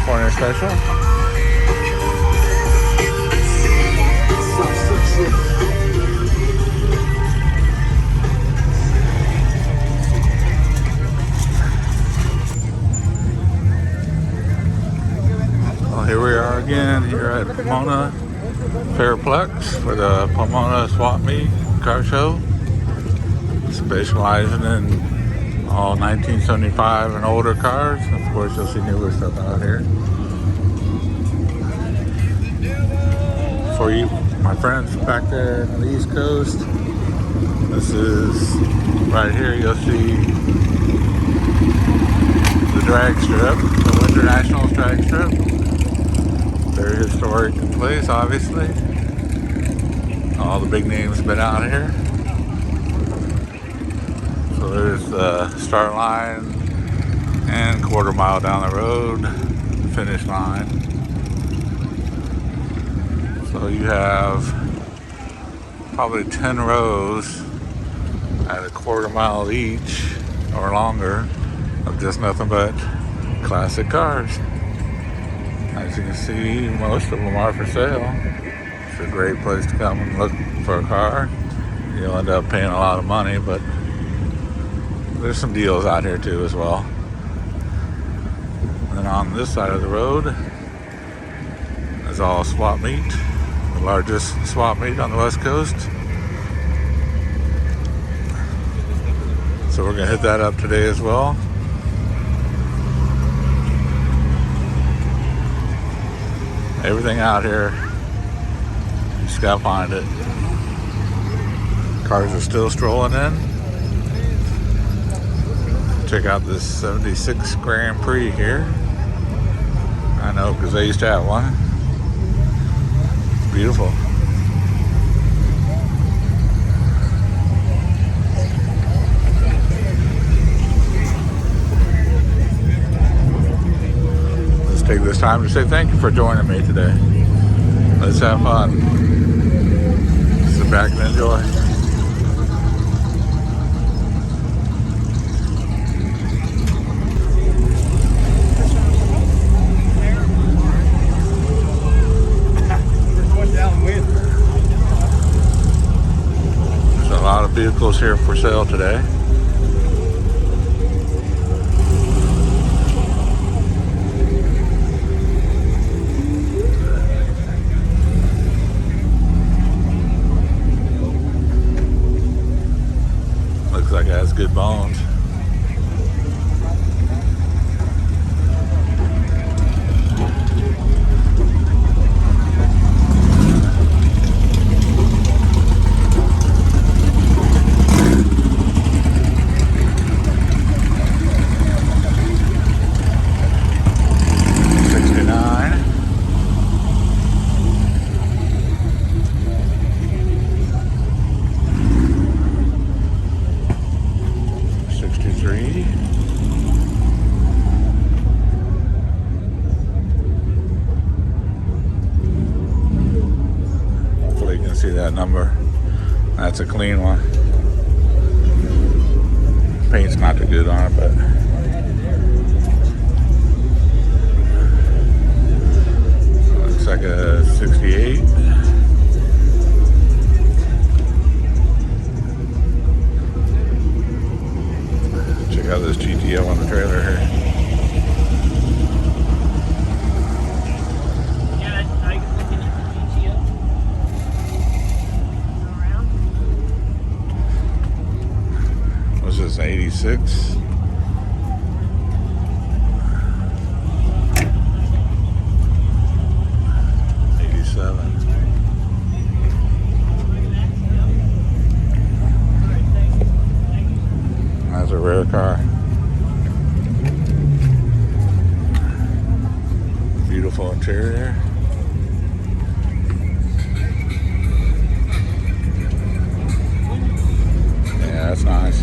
California special. Well, here we are again here at Pomona Fairplex for the Pomona Swap Meet car show, specializing in all 1975 and older cars. Of course, you'll see newer stuff out here. For you, my friends back there on the East Coast, this is right here. You'll see the drag strip, the Winter Nationals drag strip. Very historic place, obviously. All the big names have been out here. So there's the start line and quarter mile down the road, finish line. So you have probably 10 rows at a quarter mile each or longer of just nothing but classic cars. As you can see, most of them are for sale. It's a great place to come and look for a car. You'll end up paying a lot of money, but there's some deals out here too as well. And on this side of the road is all swap meet, the largest swap meet on the West Coast. So we're gonna hit that up today as well. Everything out here, you just gotta find it. Cars are still strolling in. Check out this 76 Grand Prix here. I know, because I used to have one. It's beautiful. Take this time to say thank you for joining me today. Let's have fun. Sit back and enjoy. There's a lot of vehicles here for sale today. Like it has good bones. See that number? That's a clean one. Paint's not too good on it, but looks like a 68. Check out this GTO on the trailer here. What's this, 86? That's a rare car. Beautiful interior. Yeah, that's nice.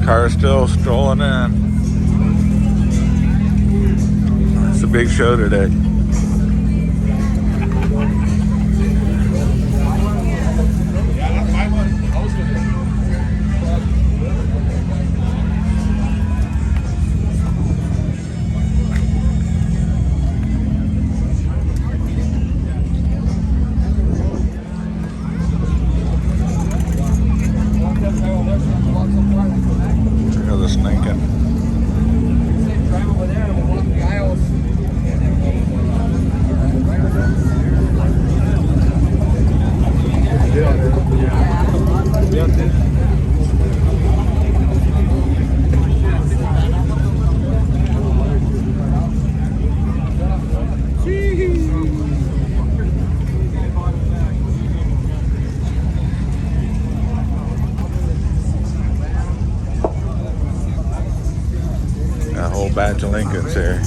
Cars still strolling in. It's a big show today. Look at the sneaking. A whole batch of Lincolns here.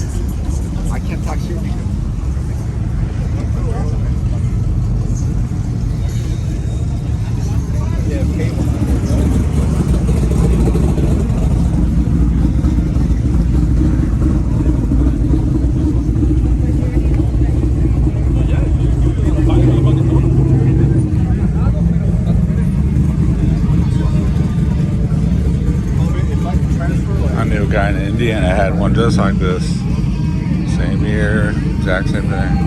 I can't talk shit. I knew a guy in Indiana had one just like this. Same year, exact same thing.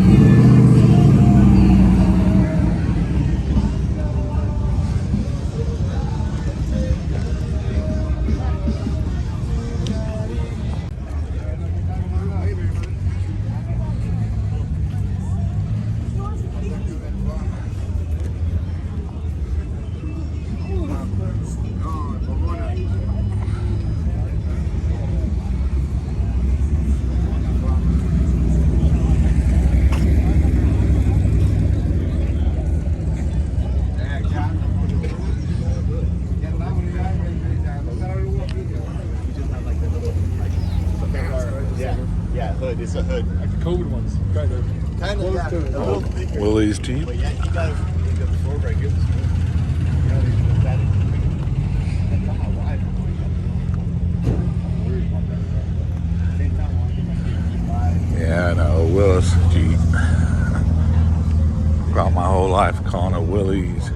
Yeah, hood. It's a hood. Like the COVID ones, kind of. Kind of, yeah. A little thicker. Willie's Jeep. But yeah, you got the floor right here. You know, that is that's not my wife. Yeah, I know. Willis Jeep. Got my whole life calling it Willie's.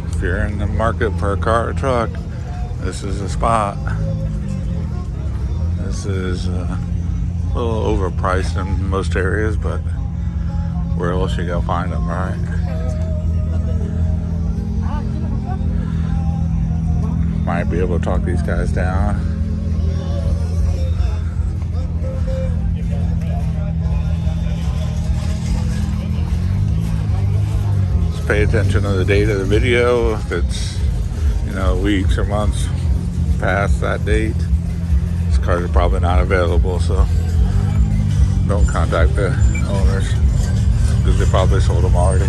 If you're in the market for a car or truck, this is a spot. This is a little overpriced in most areas, but where else you gonna find them, right? Might be able to talk these guys down. Just pay attention to the date of the video. If it's, weeks or months past that date, these cars are probably not available, so don't contact the owners because they probably sold them already.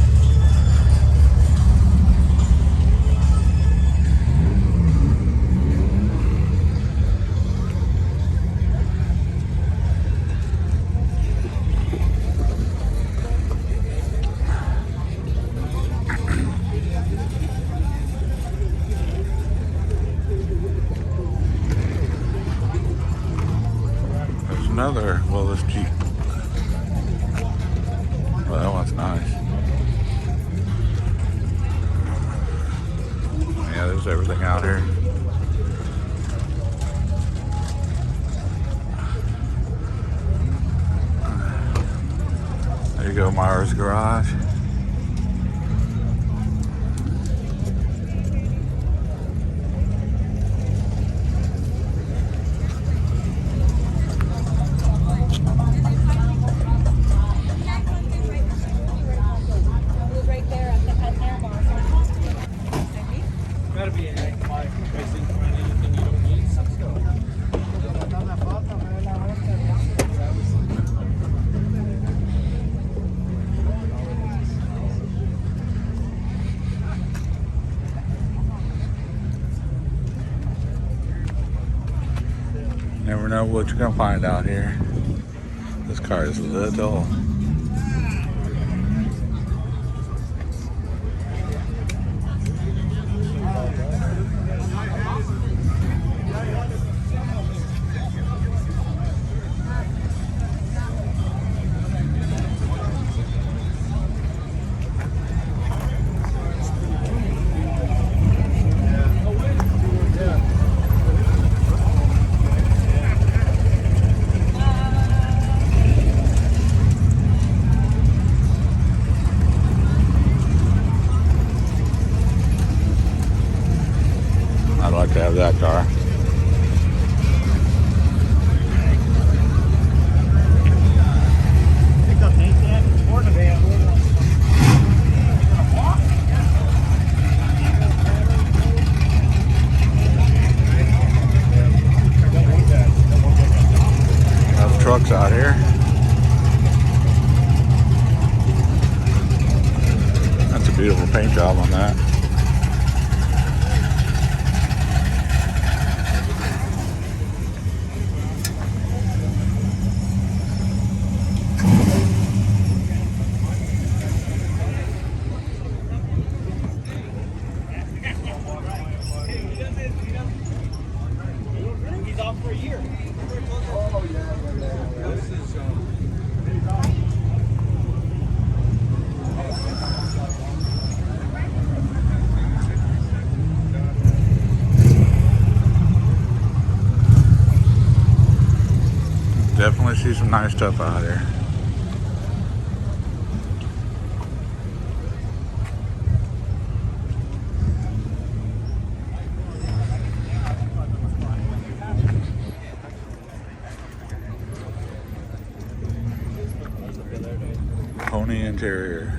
Another Willis Jeep. Well, that one's nice. Yeah, there's everything out here. There you go, Myers Garage. Gotta be like pricing for anything you don't need. never know what you're gonna find out here. This car is little. I'd like to have that car. Pick up Nathan. Morning, man. Enough trucks out here. That's a beautiful paint job on that. He's off for a year. Oh, yeah. This is, Definitely see some nice stuff out here. Pony interior.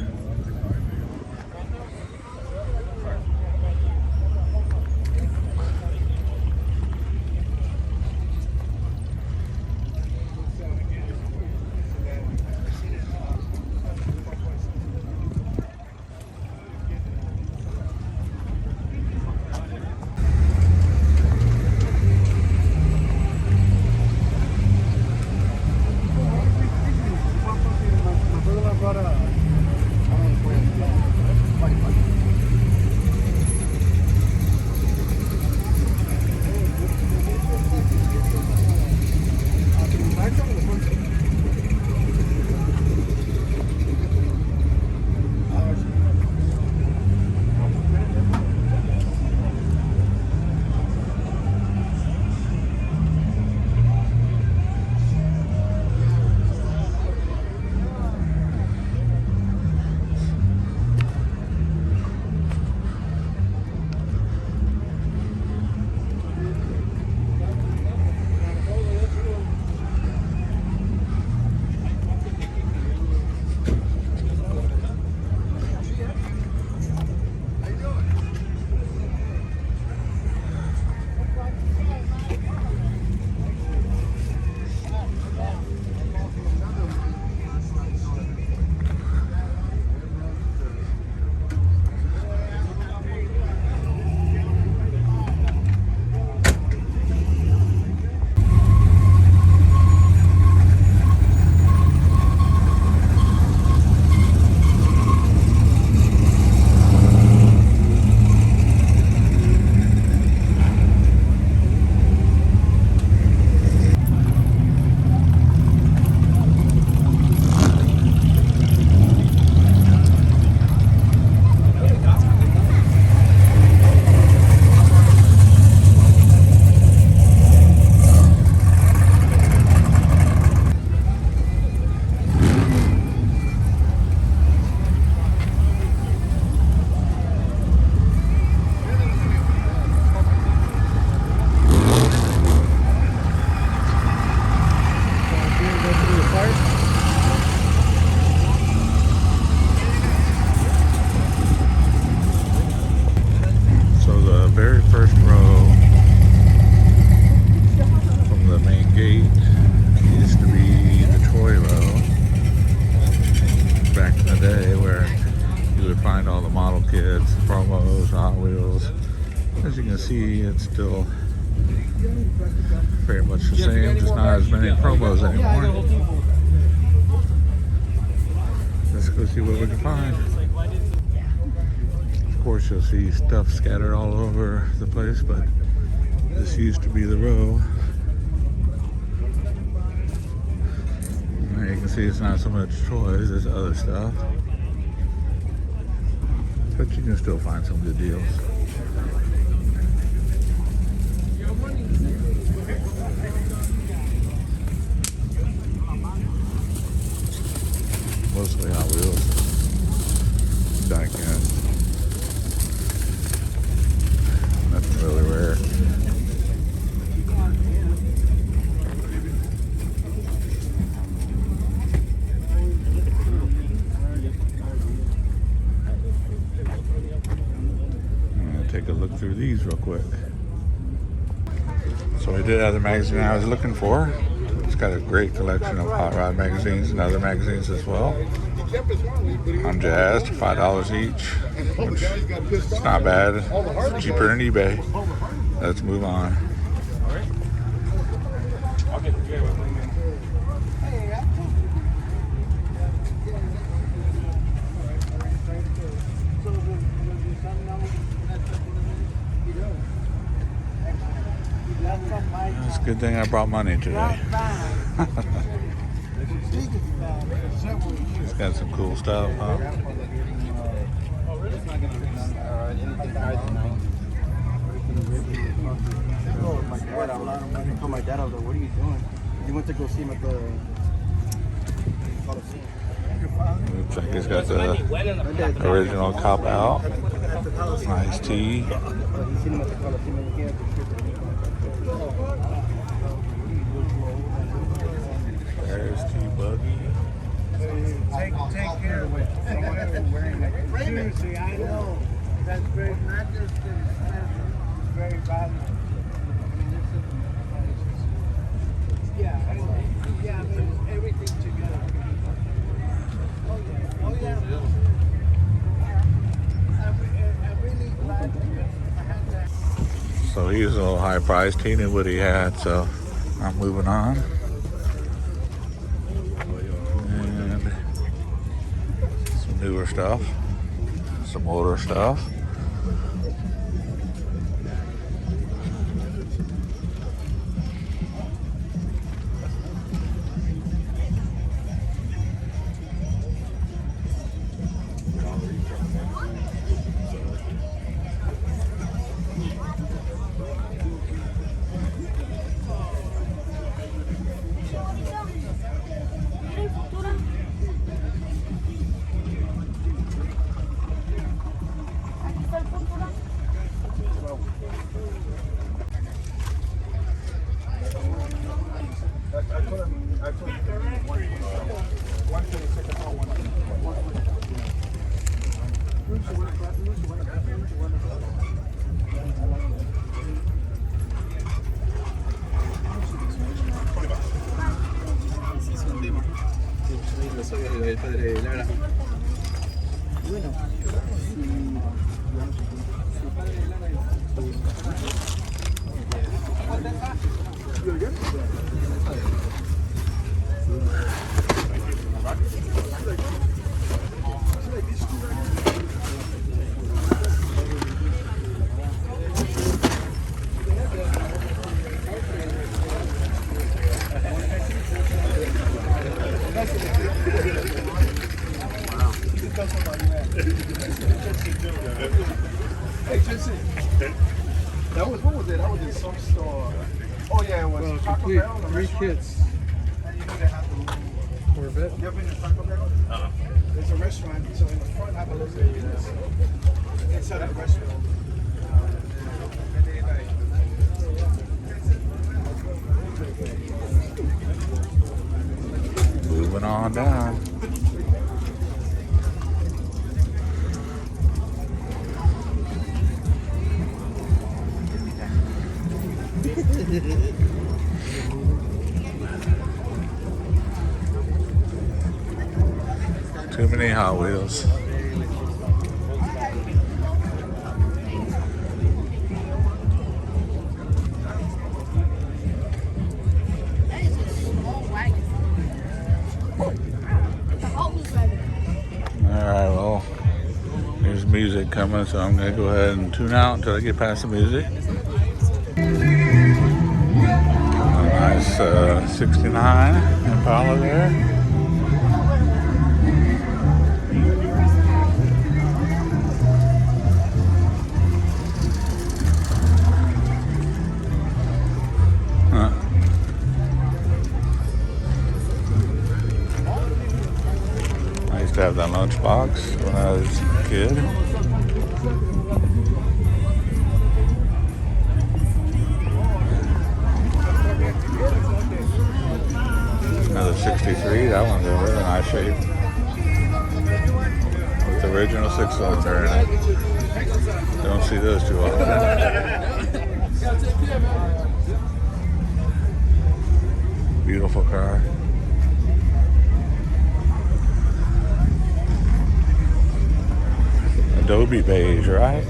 find all the model kits, promos, Hot Wheels. As you can see, it's still Pretty much the same, just not as many promos anymore. Let's go see what we can find. Of course, you'll see stuff scattered all over the place, but this used to be the row. Now you can see it's not so much toys, it's other stuff. But you can still find some good deals. Mostly Hot Wheels. Diecast. Nothing really rare. I'm gonna take a look through these real quick. So we did have the magazine I was looking for. It's got a great collection of hot rod magazines and other magazines as well. I'm jazzed, $5 each, which is not bad. It's cheaper than eBay. Let's move on. It's a good thing I brought money today. It's got some cool stuff, huh? My dad, I was like, what are you doing? You went to go see him at the Coliseum. Looks like he's got the original cop out. Nice tee. There's T-Buggy. Take care of it. Seriously, I know. That's very, not just very valuable. Yeah, I mean, everything together. Oh, yeah. I'm really glad I had that. So he was a little high priced. He knew what he had, so I'm moving on. And some newer stuff, some older stuff. Hey, Jesse. That was, what was it? That was in some store. Oh, yeah, it was Taco Bell. Three kids. And you know they have the little Corvette. You ever been to Taco Bell? There's a restaurant, so in the front, I have a little inside of the restaurant. And they like, Moving on down. Too many Hot Wheels. coming, so I'm going to go ahead and tune out until I get past the music. A nice 69 Impala there. I used to have that lunchbox when I was a kid. Another 63, that one's in really nice shape. With the original 6-cylinder in it. Don't see those too often. Beautiful car. Adobe beige, right?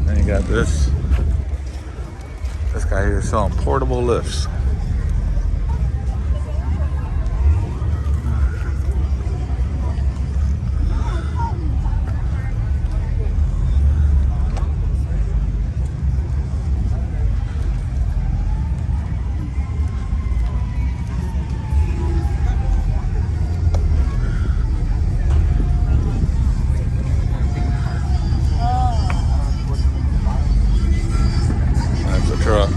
Then you got this guy here selling portable lifts. That's a truck.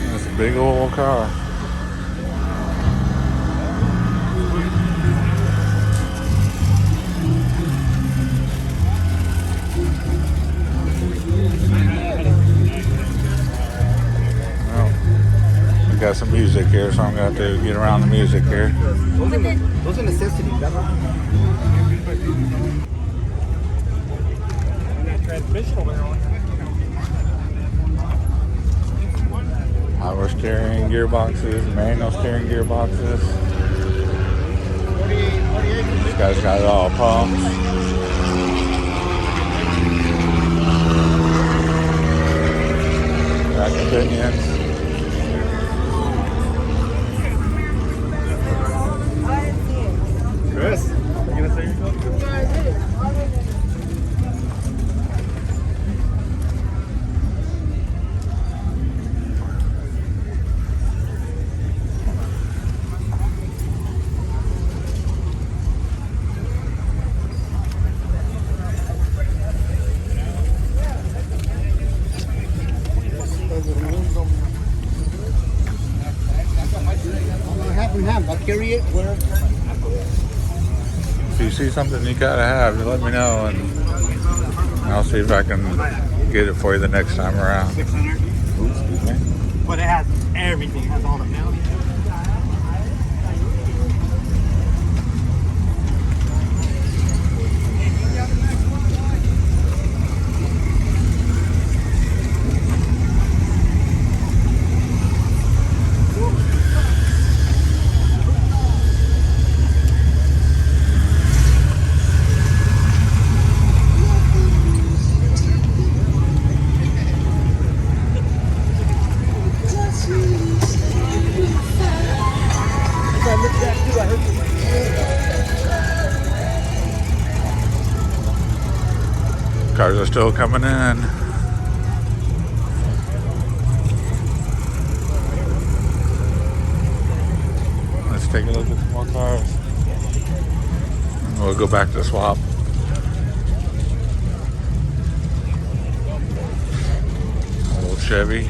That's a big old car. Got some music here, so I'm going to have to get around the music here. Those are necessities. Power steering gearboxes, manual steering gearboxes. This guy's got it all pumps. Rack of pinions. Chris, you gonna say yourself? I'll carry it where. If you see something you gotta have, you let me know, and I'll see if I can get it for you the next time around. 600. Excuse me. But it has everything. It has all the milk. Cars are still coming in. Let's take a look at some more cars. We'll go back to swap. Old Chevy.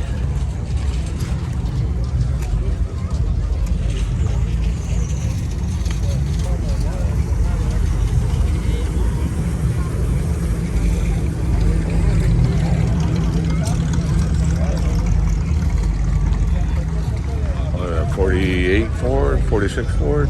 What, a 48 Ford, 46 Ford.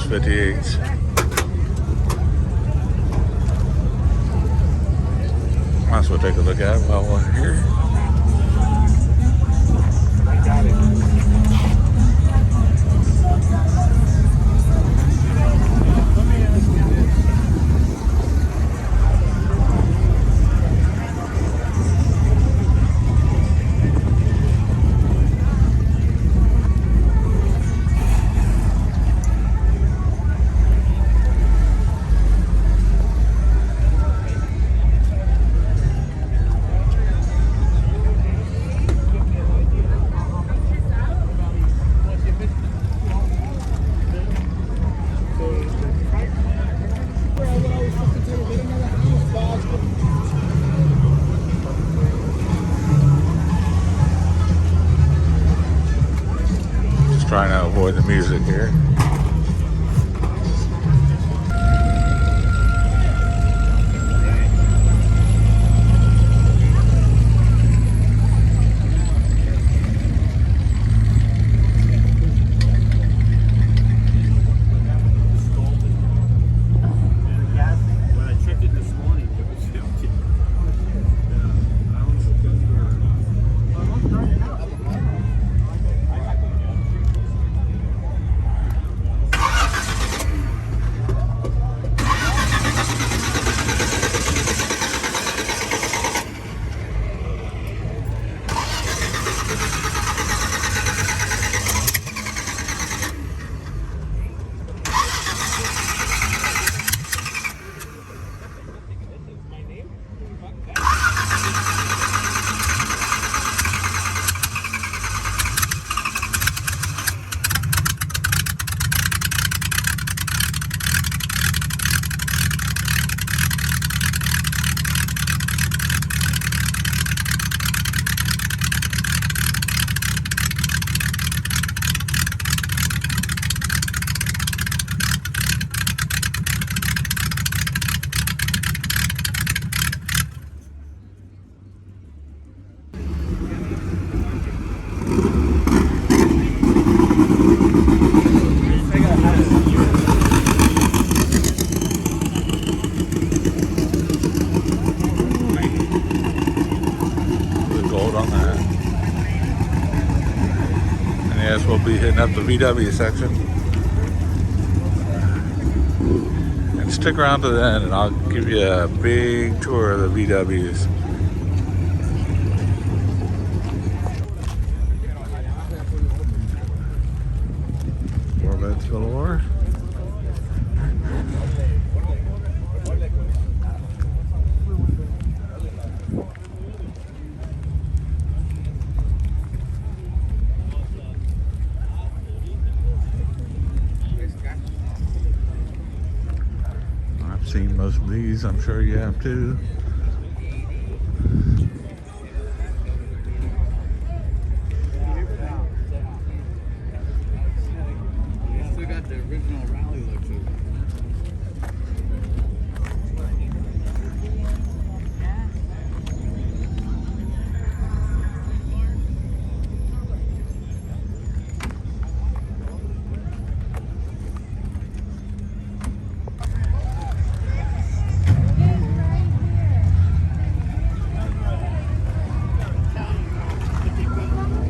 58s. Might as well take a look at it while we're here. I got it. Just trying to avoid the music here. When I checked it this morning, it was empty. I don't know if The gold on that. And yes, we'll be hitting up the VW section. And stick around to the end and I'll give you a big tour of the VWs. Corvettes galore. I've seen most of these, I'm sure you have too. still got the original rally look to it.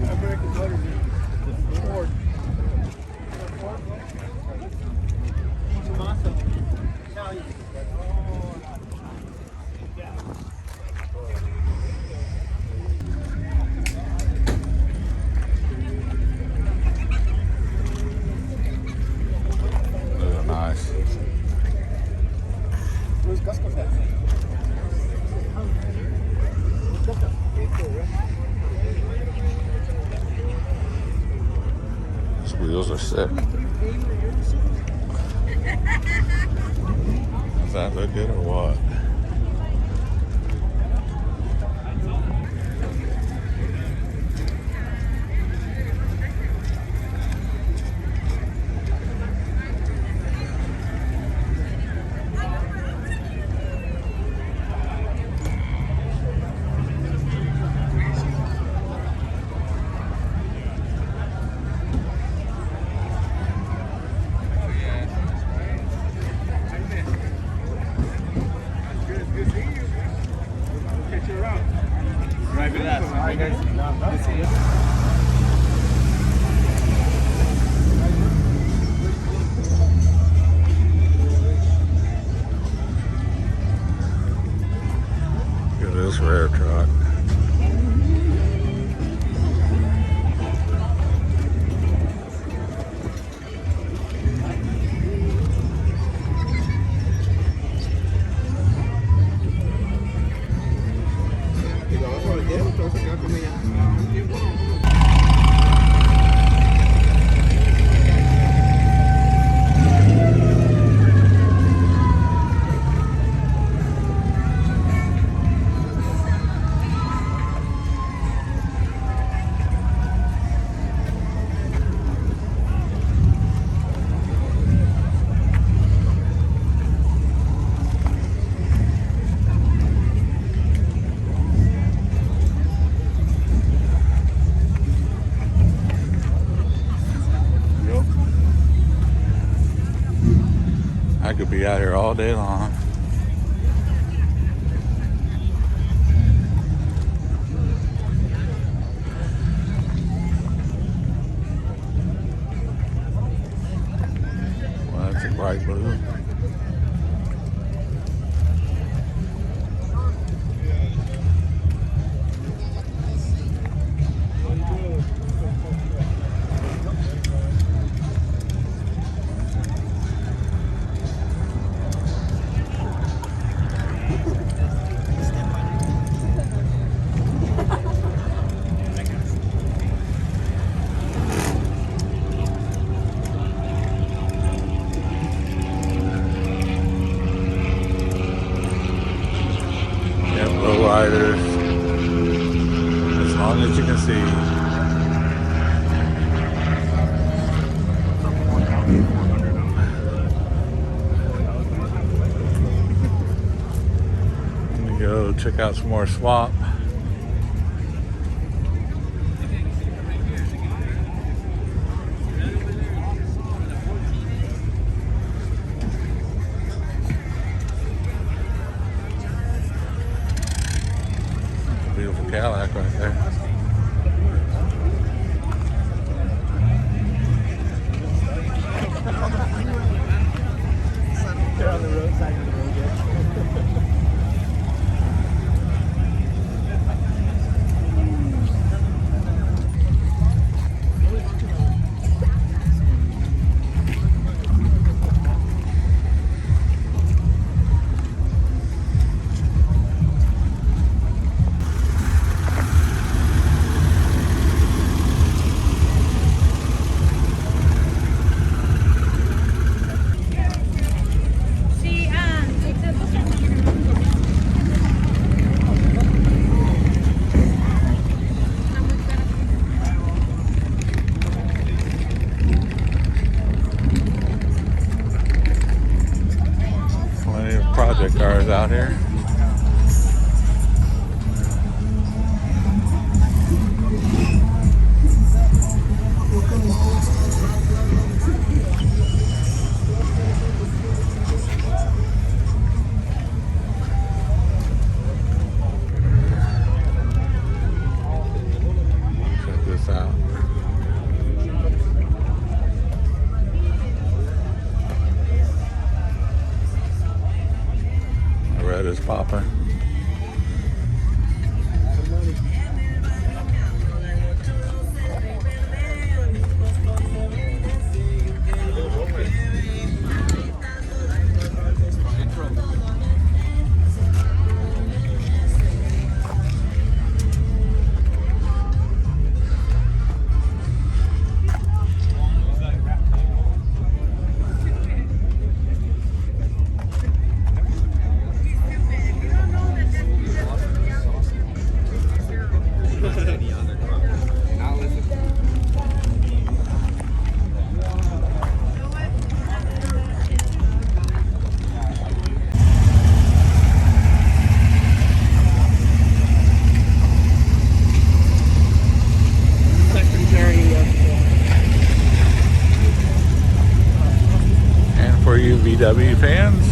American Motor Ford. Tomaso. Italian. Those are nice. Where's Cusco at? These wheels are sick. Does that look good or what? I could be out here all day long. Well, that's a bright blue. Yep, low riders. As long as you can see. Let me go check out some more swamp. Beautiful Cadillac right there. They're on the roadside of the road there. Plenty of project cars out here. Check this out. Red is popping. And for you VW fans,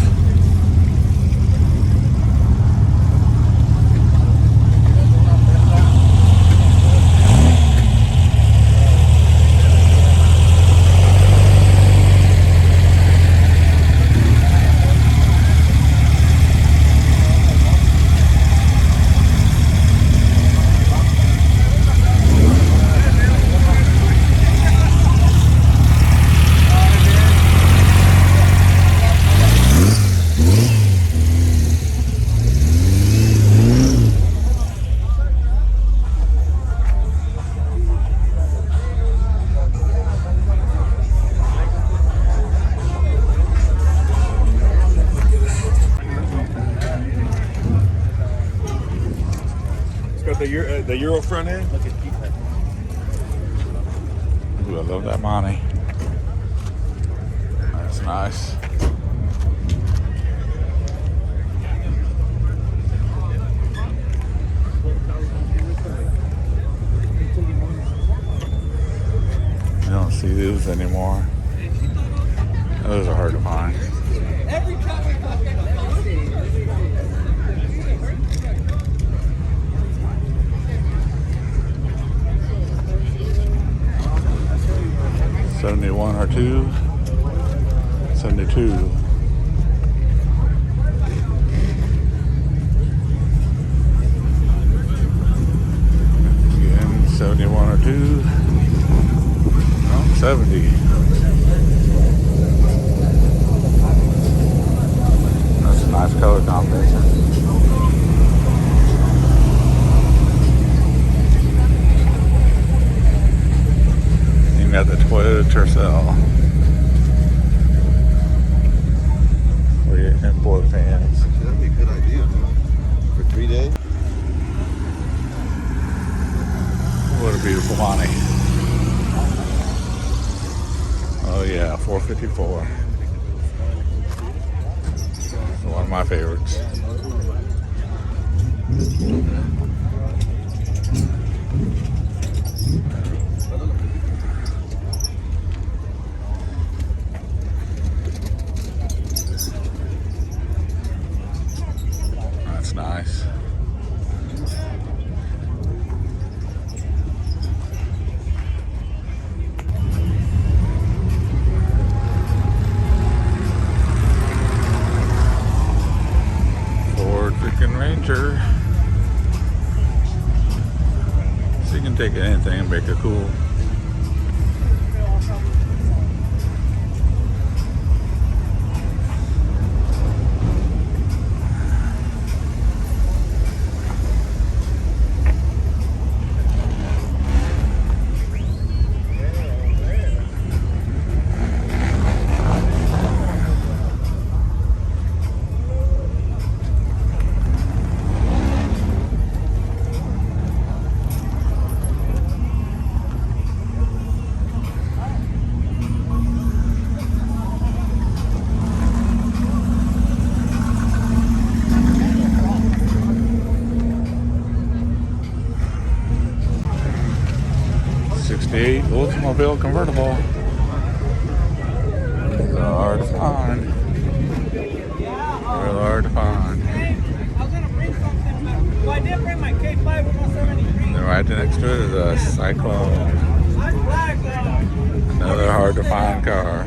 Got the Euro front end. Look at that. ooh, I love that Monty. That's nice. You don't see those anymore. Those are hard to find. or 2, 72. Again, 71 or 2. Oh, 70. That's a nice color combination. You got the Toyota Tercel for your import fans. That'd be a good idea, man. For 3 days? What a beautiful Bonnie. Oh yeah, 454. One of my favorites. That's nice. Ford freaking Ranger. So you can take anything and make it cool. '68 Oldsmobile convertible. They're hard to find. Real hard to find. I was gonna bring something, but well, I did bring my K5 with my 73. And right next to it is a Cyclone. I'm black. Another hard to find car.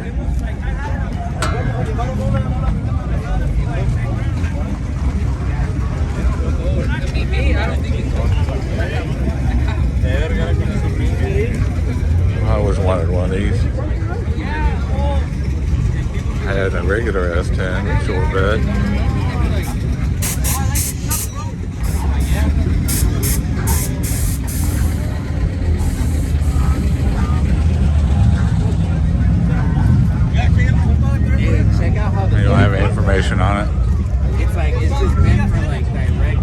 I always wanted one of these. I had a regular S10 short bed. Check out how You don't have any information on it. it's like, it's just meant for like direct.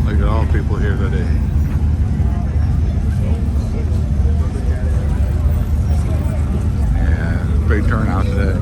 Look at all the people here today. Yeah, big turnout today.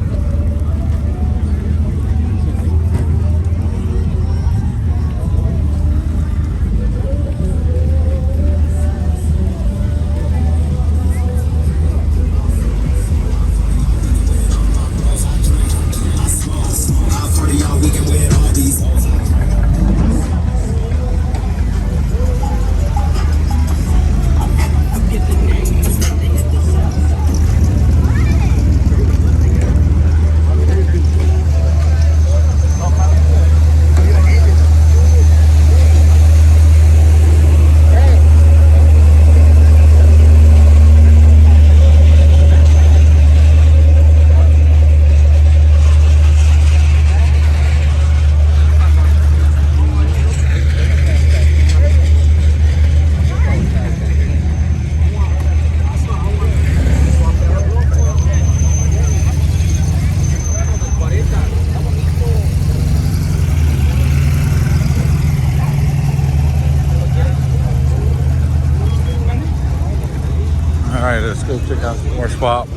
Alright, let's go check out some more spot.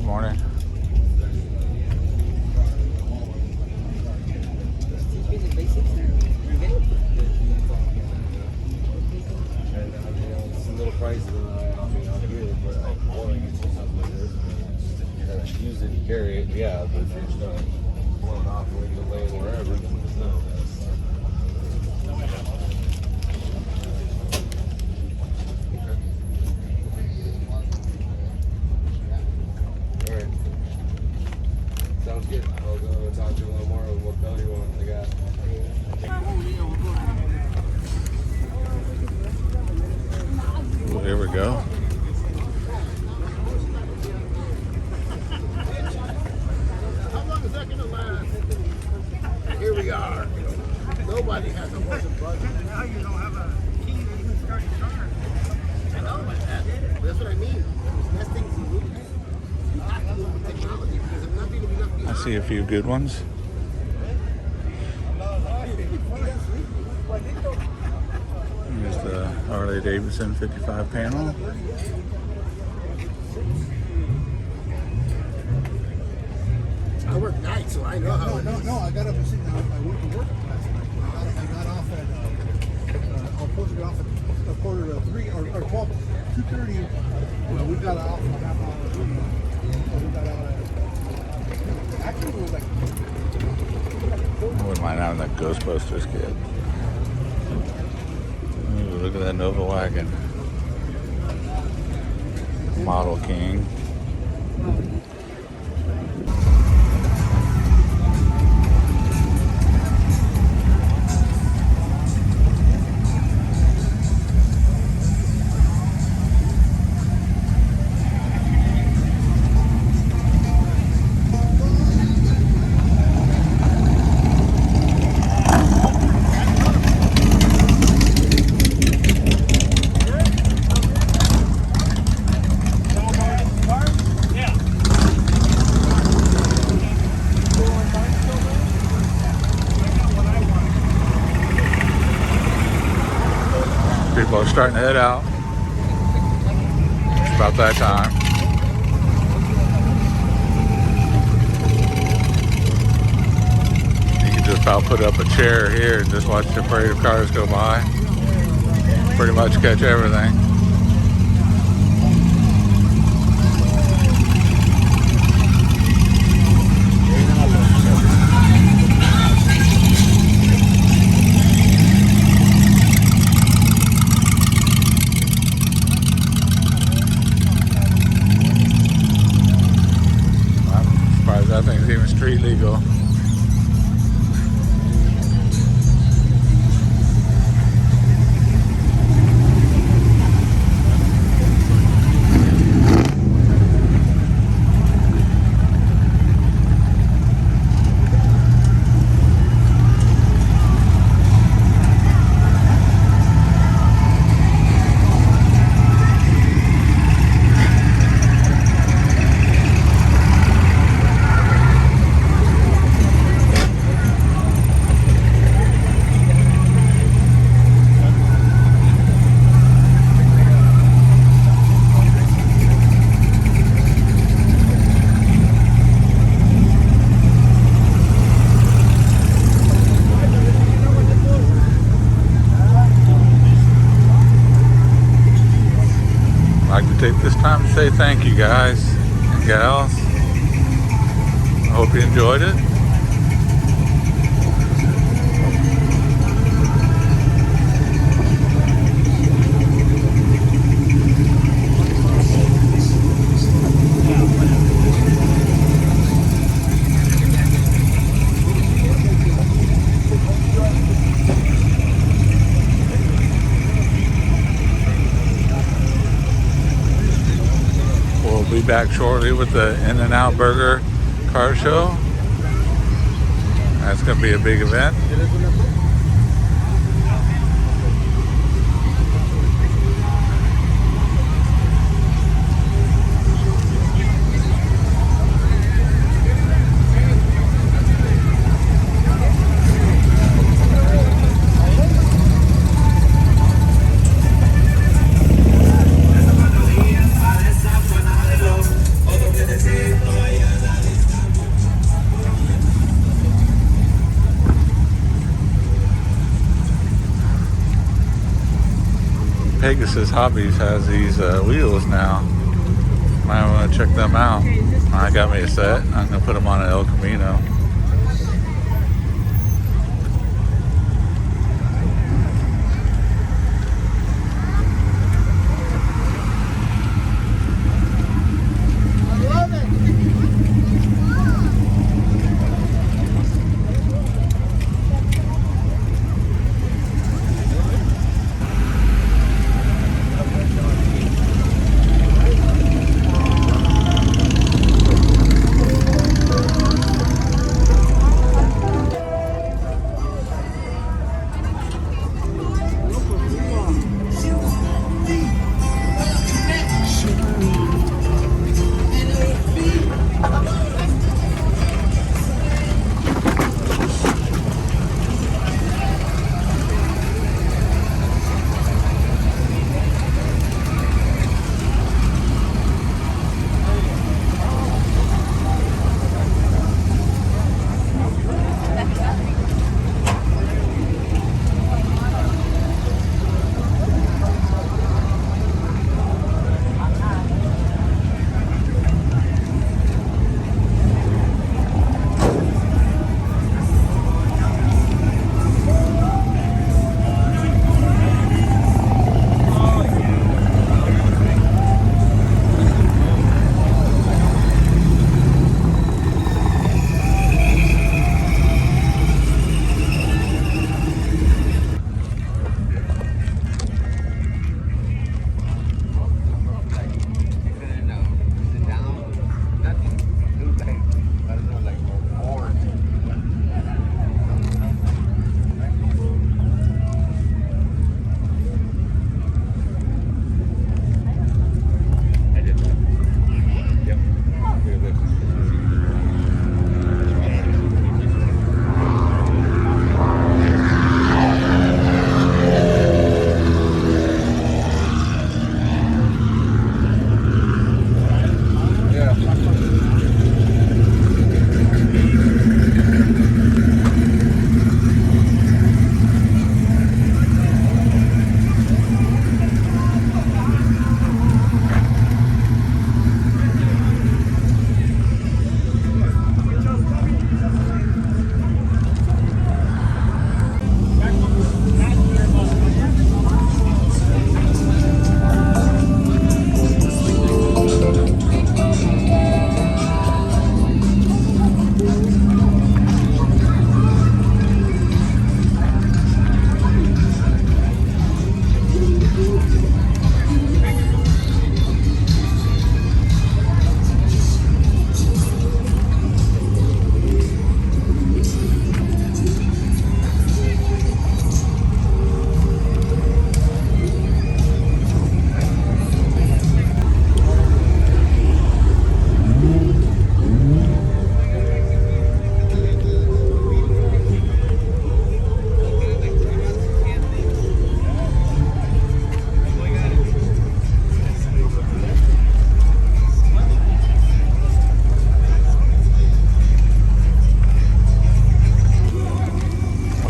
morning. It's a little pricey. I mean, I'll get it, but I want to get you something like this. And I use it and carry it, yeah, but if you're just going to blow it off and leave it laying wherever, no. Alright. Sounds good. I'll go talk to you a little more of what color you want. I got. Well, here we go. How long is that going to last? Here we are. Nobody has a horse and buggy. Now you don't have a key to even start your car. I know, but that's what I mean. That thing's moving. You have to move with technology because if nothing will be left I behind. see a few good ones. Here's the Harley Davidson 55 panel. I work nights, so I know how it is. No, I got up and I went to work last night. I got off at, I was supposed to get off at a quarter to 3 or 12, 2:30. Well, we got off a half hour early. So we got out at, actually it was like, I wouldn't mind having that Ghostbusters kid. Ooh, look at that Nova wagon. Model King. People are starting to head out. It's about that time. You can just about put up a chair here and just watch the parade of cars go by. Pretty much catch everything. That thing's even street legal. I'd like to take this time to say thank you guys and gals. I hope you enjoyed it. We'll be back shortly with the In-N-Out Burger car show. That's going to be a big event. Otro que decir Pegasus Hobbies has these wheels now. Might want to check them out. I got me a set. I'm gonna put them on an El Camino.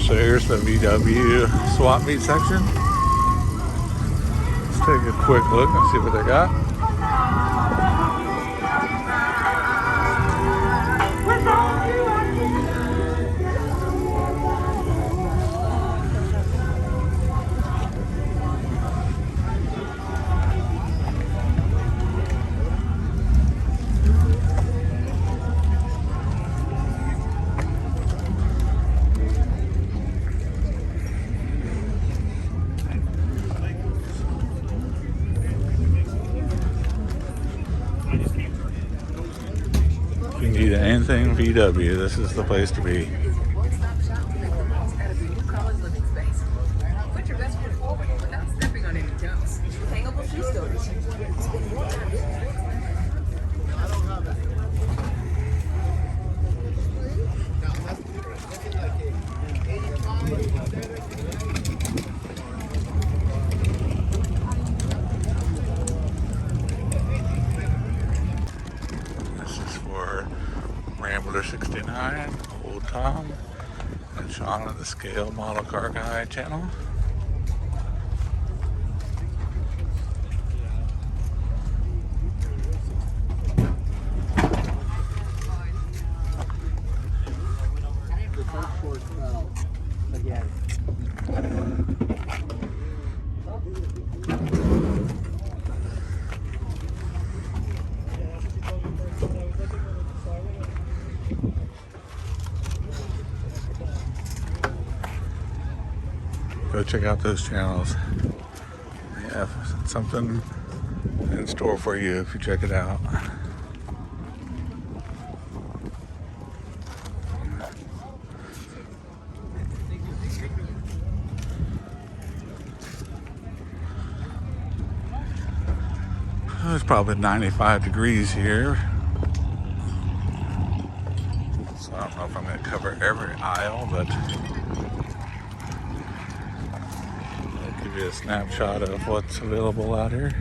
So here's the VW swap meet section. Let's take a quick look and see what they got. If you need anything VW, this is the place to be. One-stop shop to make the most out of your new college living space. Put your best foot forward without stepping on any toes. Hangable shoe storage. Spend more time doing This is for Rambler 69, Old Tom, and Sean of the Scale Model Car Guy channel. Go check out those channels. They have something in store for you if you check it out. It's probably 95 degrees here. So I don't know if I'm going to cover every aisle, but I'll give you a snapshot of what's available out here.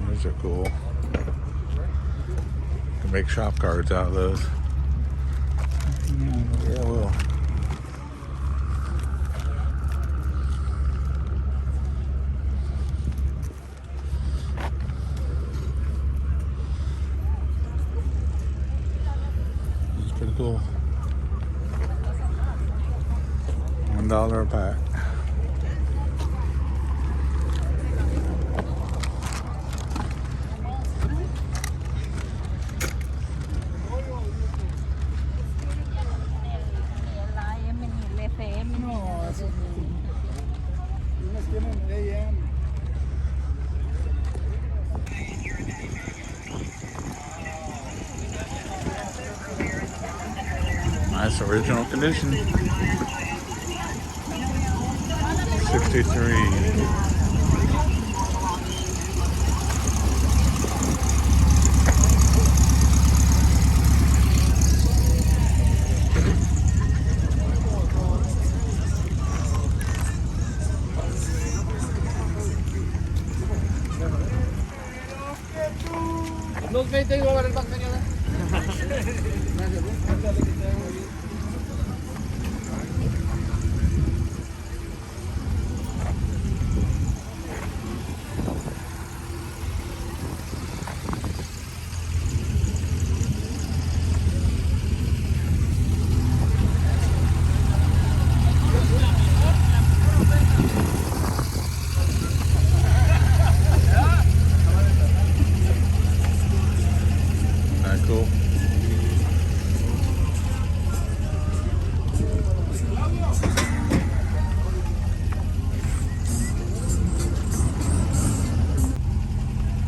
Those are cool. You can make shop cards out of those. Yeah, I will. It's pretty cool. $1 a pack. No, eso es. Unos tienen AM. Nice original condition. 63. Los 20 iba a ver el banco, señora. Not cool.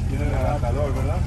Tiene el adaptador, ¿verdad?